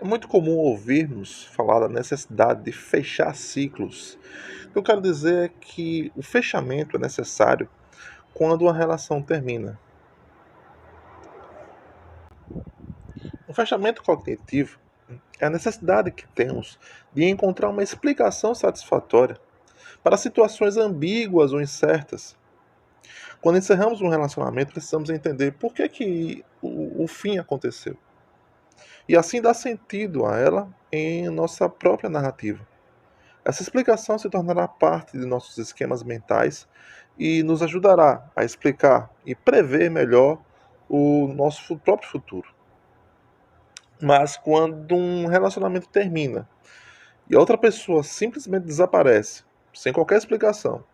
É muito comum ouvirmos falar da necessidade de fechar ciclos. O que eu quero dizer é que o fechamento é necessário quando uma relação termina. O fechamento cognitivo é a necessidade que temos de encontrar uma explicação satisfatória para situações ambíguas ou incertas. Quando encerramos um relacionamento, precisamos entender por que o fim aconteceu. E assim dar sentido a ela em nossa própria narrativa. Essa explicação se tornará parte de nossos esquemas mentais e nos ajudará a explicar e prever melhor o nosso próprio futuro. Mas quando um relacionamento termina e a outra pessoa simplesmente desaparece, sem qualquer explicação,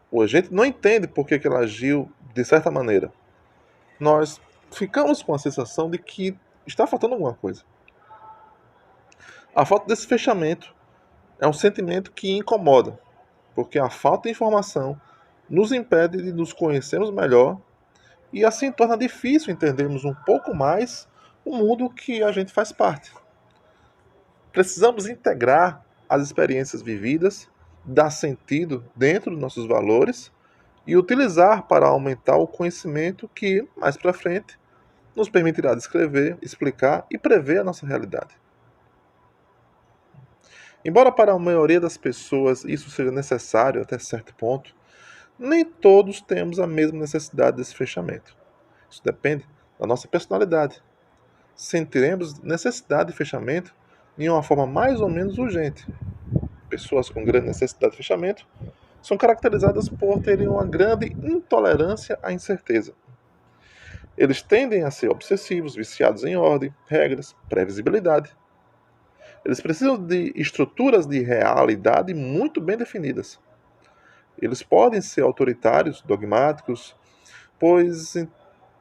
ou a gente não entende por que ela agiu de certa maneira, nós ficamos com a sensação de que está faltando alguma coisa. A falta desse fechamento é um sentimento que incomoda, porque a falta de informação nos impede de nos conhecermos melhor e assim torna difícil entendermos um pouco mais o mundo que a gente faz parte. Precisamos integrar as experiências vividas, dar sentido dentro dos nossos valores e utilizar para aumentar o conhecimento que, mais para frente, nos permitirá descrever, explicar e prever a nossa realidade. Embora para a maioria das pessoas isso seja necessário até certo ponto, nem todos temos a mesma necessidade desse fechamento. Isso depende da nossa personalidade. Sentiremos necessidade de fechamento em uma forma mais ou menos urgente. Pessoas com grande necessidade de fechamento são caracterizadas por terem uma grande intolerância à incerteza. Eles tendem a ser obsessivos, viciados em ordem, regras, previsibilidade. Eles precisam de estruturas de realidade muito bem definidas. Eles podem ser autoritários, dogmáticos, pois,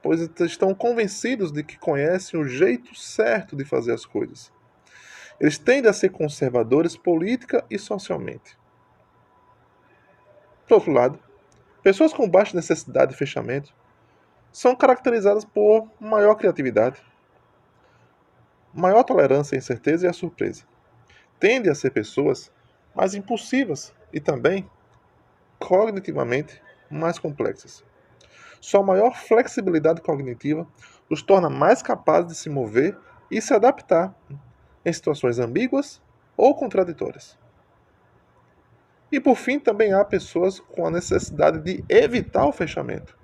pois estão convencidos de que conhecem o jeito certo de fazer as coisas. Eles tendem a ser conservadores política e socialmente. Por outro lado, pessoas com baixa necessidade de fechamento são caracterizadas por maior criatividade, maior tolerância à incerteza e à surpresa. Tendem a ser pessoas mais impulsivas e também, cognitivamente, mais complexas. Sua maior flexibilidade cognitiva os torna mais capazes de se mover e se adaptar em situações ambíguas ou contraditórias. E por fim, também há pessoas com a necessidade de evitar o fechamento.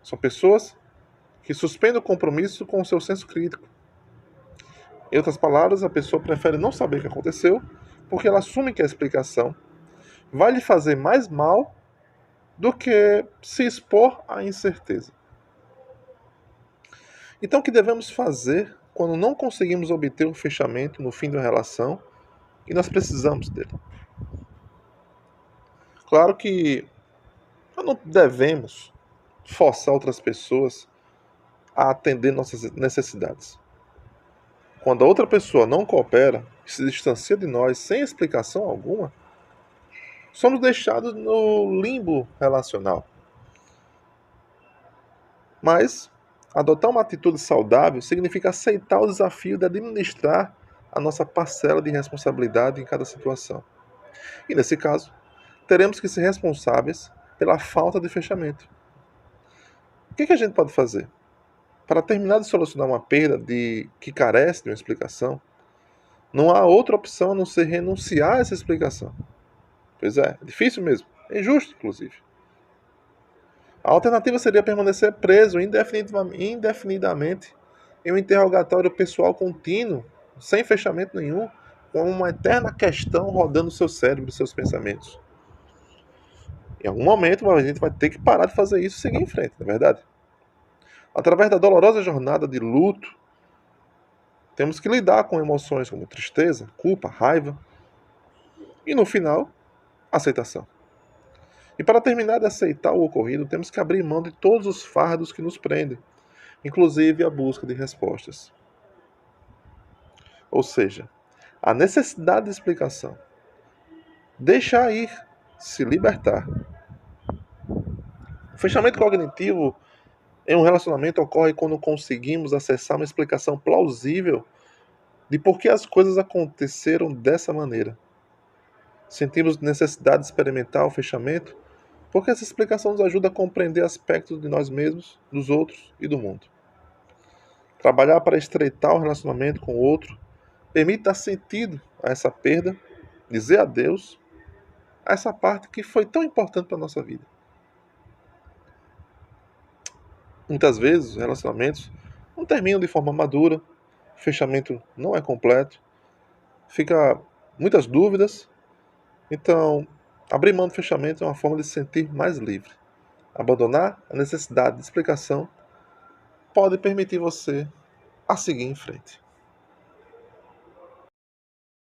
São pessoas que suspendem o compromisso com o seu senso crítico. Em outras palavras, a pessoa prefere não saber o que aconteceu porque ela assume que a explicação vai lhe fazer mais mal do que se expor à incerteza. Então, o que devemos fazer quando não conseguimos obter o fechamento no fim da relação e nós precisamos dele? Claro que nós não devemos forçar outras pessoas a atender nossas necessidades. Quando a outra pessoa não coopera e se distancia de nós sem explicação alguma, somos deixados no limbo relacional. Mas adotar uma atitude saudável significa aceitar o desafio de administrar a nossa parcela de responsabilidade em cada situação. E nesse caso, teremos que ser responsáveis pela falta de fechamento. O que a gente pode fazer? Para terminar de solucionar uma perda que carece de uma explicação, não há outra opção a não ser renunciar a essa explicação. Pois é difícil mesmo, é injusto, inclusive. A alternativa seria permanecer preso indefinidamente em um interrogatório pessoal contínuo, sem fechamento nenhum, com uma eterna questão rodando no seu cérebro e seus pensamentos. Em algum momento a gente vai ter que parar de fazer isso e seguir em frente, não é verdade? Através da dolorosa jornada de luto, temos que lidar com emoções como tristeza, culpa, raiva e, no final, aceitação. E para terminar de aceitar o ocorrido, temos que abrir mão de todos os fardos que nos prendem, inclusive a busca de respostas. Ou seja, a necessidade de explicação. Deixar ir, se libertar. O fechamento cognitivo em um relacionamento ocorre quando conseguimos acessar uma explicação plausível de por que as coisas aconteceram dessa maneira. Sentimos necessidade de experimentar o fechamento porque essa explicação nos ajuda a compreender aspectos de nós mesmos, dos outros e do mundo. Trabalhar para estreitar o relacionamento com o outro permite dar sentido a essa perda, dizer adeus a essa parte que foi tão importante para a nossa vida. Muitas vezes, os relacionamentos não terminam de forma madura, o fechamento não é completo, fica muitas dúvidas. Então, abrir mão do fechamento é uma forma de se sentir mais livre. Abandonar a necessidade de explicação pode permitir você a seguir em frente.